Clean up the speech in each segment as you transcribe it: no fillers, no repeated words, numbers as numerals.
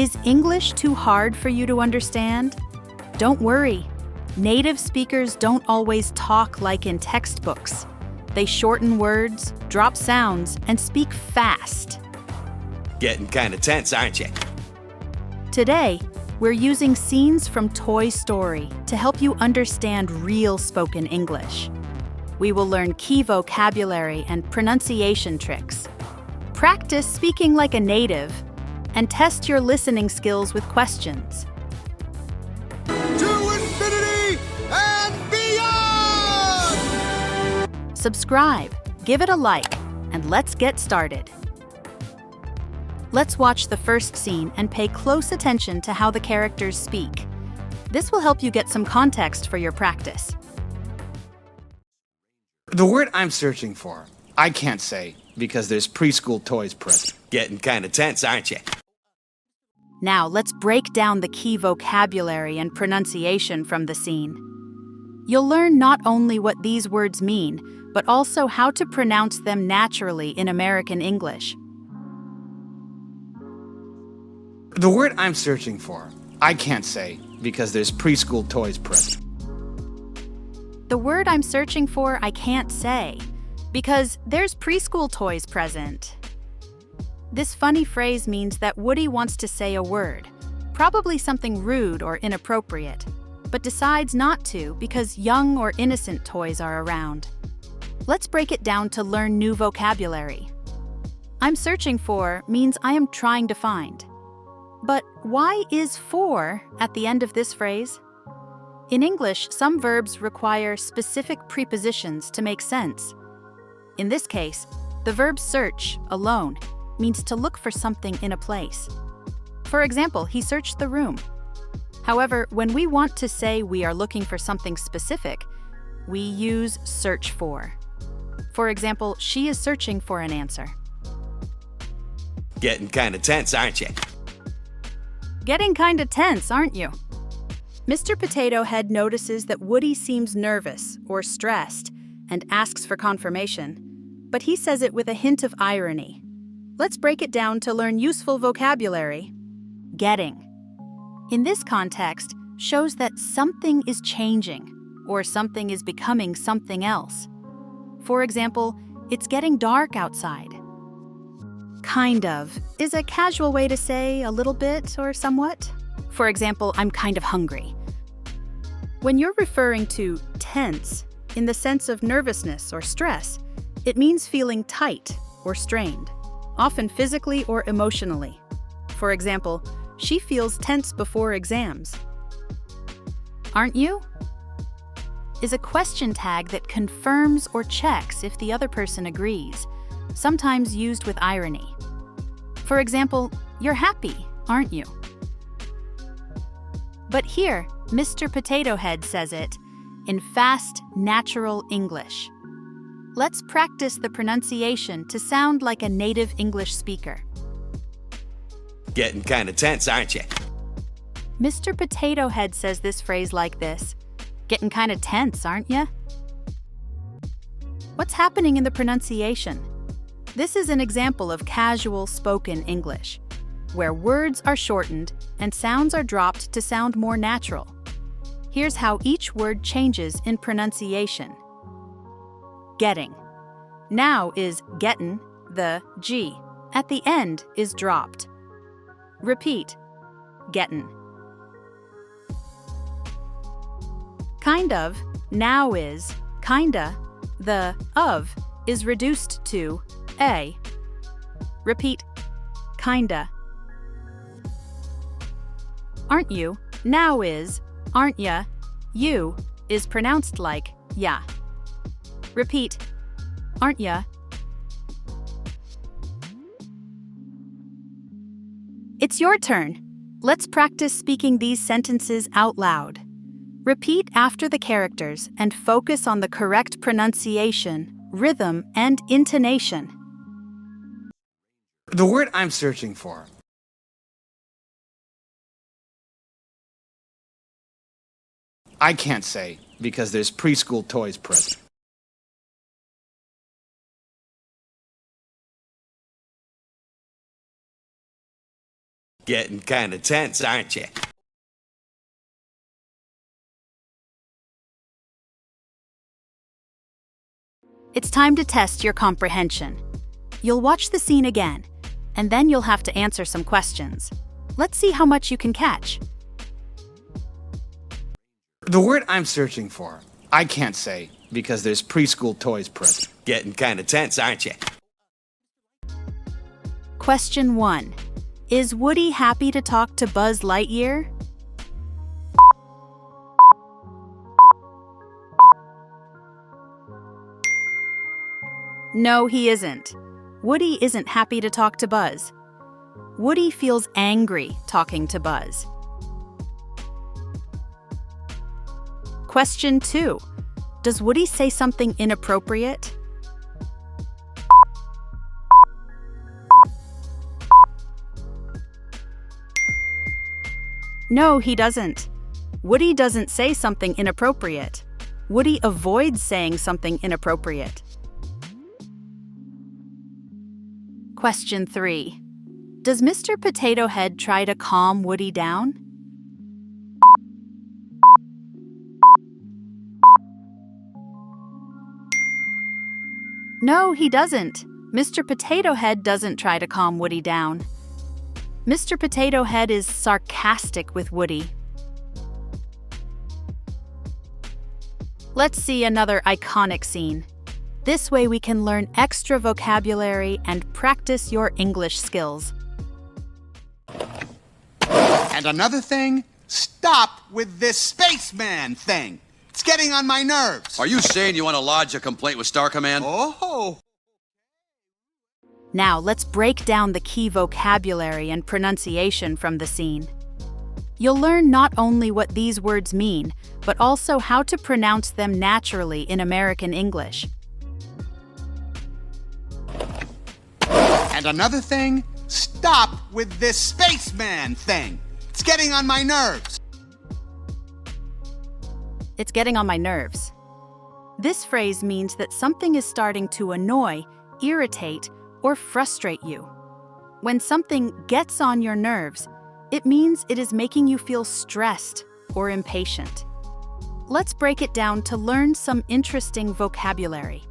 Is English too hard for you to understand? Don't worry. Native speakers don't always talk like in textbooks. They shorten words, drop sounds, and speak fast. Getting kind of tense, aren't you? Today, we're using scenes from Toy Story to help you understand real spoken English. We will learn key vocabulary and pronunciation tricks. Practice speaking like a native, and test your listening skills with questions. To infinity and beyond! Subscribe, give it a like, and let's get started. Let's watch the first scene and pay close attention to how the characters speak. This will help you get some context for your practice. The word I'm searching for, I can't say because there's preschool toys present. Getting kind of tense, aren't you? Now let's break down the key vocabulary and pronunciation from the scene. You'll learn not only what these words mean, but also how to pronounce them naturally in American English. The word I'm searching for, I can't say because there's preschool toys present. The word I'm searching for, I can't say, because there's preschool toys present. This funny phrase means that Woody wants to say a word, probably something rude or inappropriate, but decides not to because young or innocent toys are around. Let's break it down to learn new vocabulary. I'm searching for means I am trying to find. But why is for at the end of this phrase? In English, some verbs require specific prepositions to make sense. In this case, the verb search alone means to look for something in a place. For example, he searched the room. However, when we want to say we are looking for something specific, we use search for. For example, she is searching for an answer. Getting kind of tense, aren't you? Getting kinda tense, aren't you? Mr. Potato Head notices that Woody seems nervous or stressed and asks for confirmation, but he says it with a hint of irony. Let's break it down to learn useful vocabulary. Getting. In this context, shows that something is changing or something is becoming something else. For example, it's getting dark outside. Kind of is a casual way to say a little bit or somewhat. For example, I'm kind of hungry. When you're referring to tense in the sense of nervousness or stress, it means feeling tight or strained, often physically or emotionally. For example, she feels tense before exams. Aren't you? Is a question tag that confirms or checks if the other person agrees, sometimes used with irony. For example, you're happy, aren't you? But here, Mr. Potato Head says it in fast, natural English. Let's practice the pronunciation to sound like a native English speaker. Getting kind of tense, aren't you? Mr. Potato Head says this phrase like this: getting kind of tense, aren't ya? What's happening in the pronunciation? This is an example of casual spoken English, where words are shortened and sounds are dropped to sound more natural. Here's how each word changes in pronunciation. Getting. Now is gettin', the G at the end is dropped. Repeat. Gettin'. Kind of, now is, kinda, the of is reduced to a. Repeat. Kinda. Aren't you, now is, aren't ya, you is pronounced like ya. Repeat. Aren't ya? It's your turn. Let's practice speaking these sentences out loud. Repeat after the characters and focus on the correct pronunciation, rhythm, and intonation. The word I'm searching for, I can't say because there's preschool toys present. Getting kind of tense, aren't you? It's time to test your comprehension. You'll watch the scene again, and then you'll have to answer some questions. Let's see how much you can catch. The word I'm searching for, I can't say because there's preschool toys present. Getting kind of tense, aren't you? Question 1. Is Woody happy to talk to Buzz Lightyear? No, he isn't. Woody isn't happy to talk to Buzz. Woody feels angry talking to Buzz. Question 2. Does Woody say something inappropriate? No, he doesn't. Woody doesn't say something inappropriate. Woody avoids saying something inappropriate. Question 3. Does Mr. Potato Head try to calm Woody down? No, he doesn't. Mr. Potato Head doesn't try to calm Woody down. Mr. Potato Head is sarcastic with Woody. Let's see another iconic scene. This way we can learn extra vocabulary and practice your English skills. And another thing, stop with this spaceman thing. It's getting on my nerves. Are you saying you want to lodge a complaint with Star Command? Oh. Now let's break down the key vocabulary and pronunciation from the scene. You'll learn not only what these words mean, but also how to pronounce them naturally in American English. And another thing, stop with this spaceman thing. It's getting on my nerves. It's getting on my nerves. This phrase means that something is starting to annoy, irritate, or frustrate you. When something gets on your nerves, it means it is making you feel stressed or impatient. Let's break it down to learn some interesting vocabulary.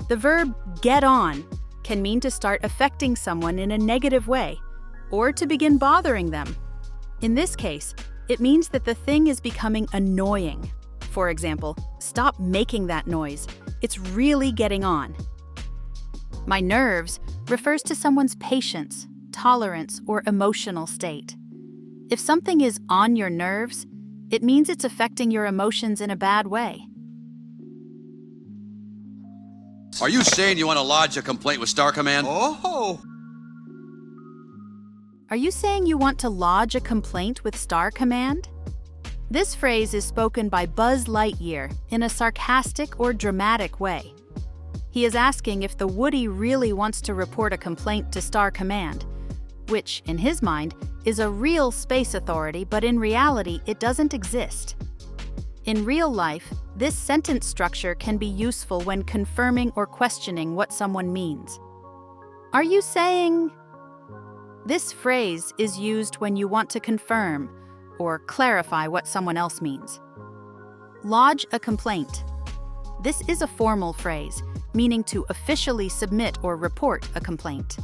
The verb get on can mean to start affecting someone in a negative way, or to begin bothering them. In this case, it means that the thing is becoming annoying. For example, stop making that noise. It's really getting on. My nerves refers to someone's patience, tolerance, or emotional state. If something is on your nerves, it means it's affecting your emotions in a bad way. Are you saying you want to lodge a complaint with Star Command? Oh. Are you saying you want to lodge a complaint with Star Command? This phrase is spoken by Buzz Lightyear in a sarcastic or dramatic way. He is asking if the Woody really wants to report a complaint to Star Command, which, in his mind, is a real space authority, but in reality, it doesn't exist. In real life, this sentence structure can be useful when confirming or questioning what someone means. Are you saying? This phrase is used when you want to confirm or clarify what someone else means. Lodge a complaint. This is a formal phrase, meaning to officially submit or report a complaint.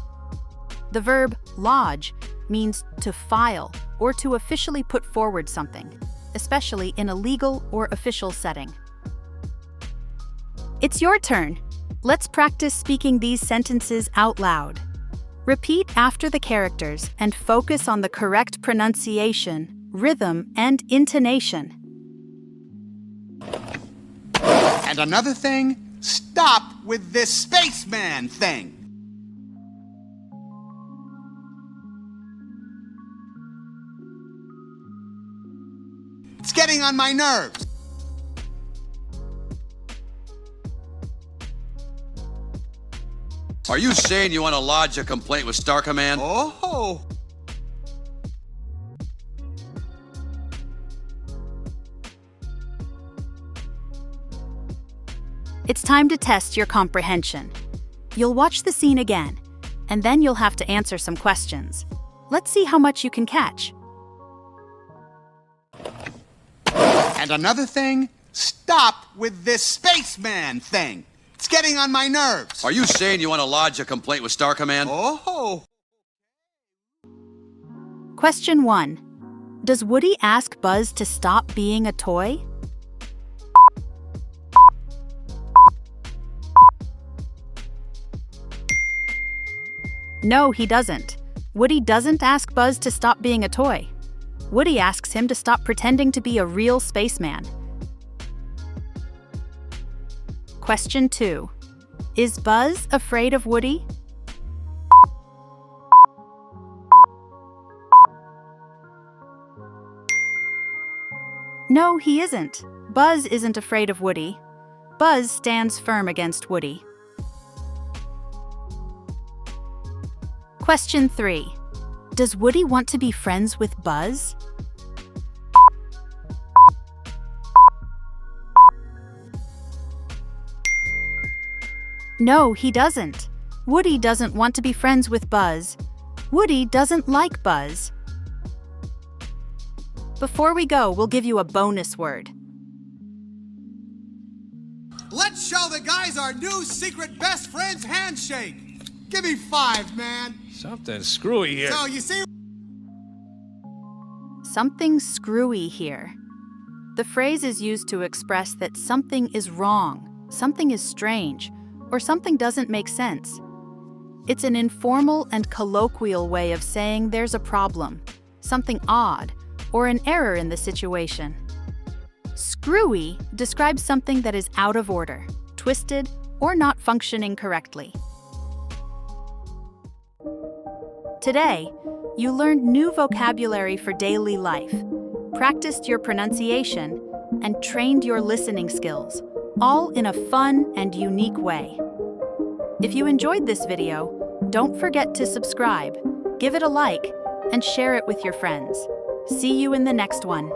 The verb lodge means to file or to officially put forward something, especially in a legal or official setting. It's your turn. Let's practice speaking these sentences out loud. Repeat after the characters and focus on the correct pronunciation, rhythm, and intonation. And another thing, stop with this spaceman thing. It's getting on my nerves. Are you saying you want to lodge a complaint with Star Command? Oh. It's time to test your comprehension. You'll watch the scene again, and then you'll have to answer some questions. Let's see how much you can catch. And another thing, stop with this spaceman thing. It's getting on my nerves. Are you saying you want to lodge a complaint with Star Command? Oh. Question 1. Does Woody ask Buzz to stop being a toy? No, he doesn't. Woody doesn't ask Buzz to stop being a toy. Woody asks him to stop pretending to be a real spaceman. Question 2. Is Buzz afraid of Woody? No, he isn't. Buzz isn't afraid of Woody. Buzz stands firm against Woody. Question 3. Does Woody want to be friends with Buzz? No, he doesn't. Woody doesn't want to be friends with Buzz. Woody doesn't like Buzz. Before we go, we'll give you a bonus word. Let's show the guys our new secret best friends handshake. Give me 5, man. Something screwy here. So you see, Something screwy here. The phrase is used to express that something is wrong, something is strange, or something doesn't make sense. It's an informal and colloquial way of saying there's a problem, something odd, or an error in the situation. Screwy describes something that is out of order, twisted, or not functioning correctly. Today, you learned new vocabulary for daily life, practiced your pronunciation, and trained your listening skills, all in a fun and unique way. If you enjoyed this video, don't forget to subscribe, give it a like, and share it with your friends. See you in the next one.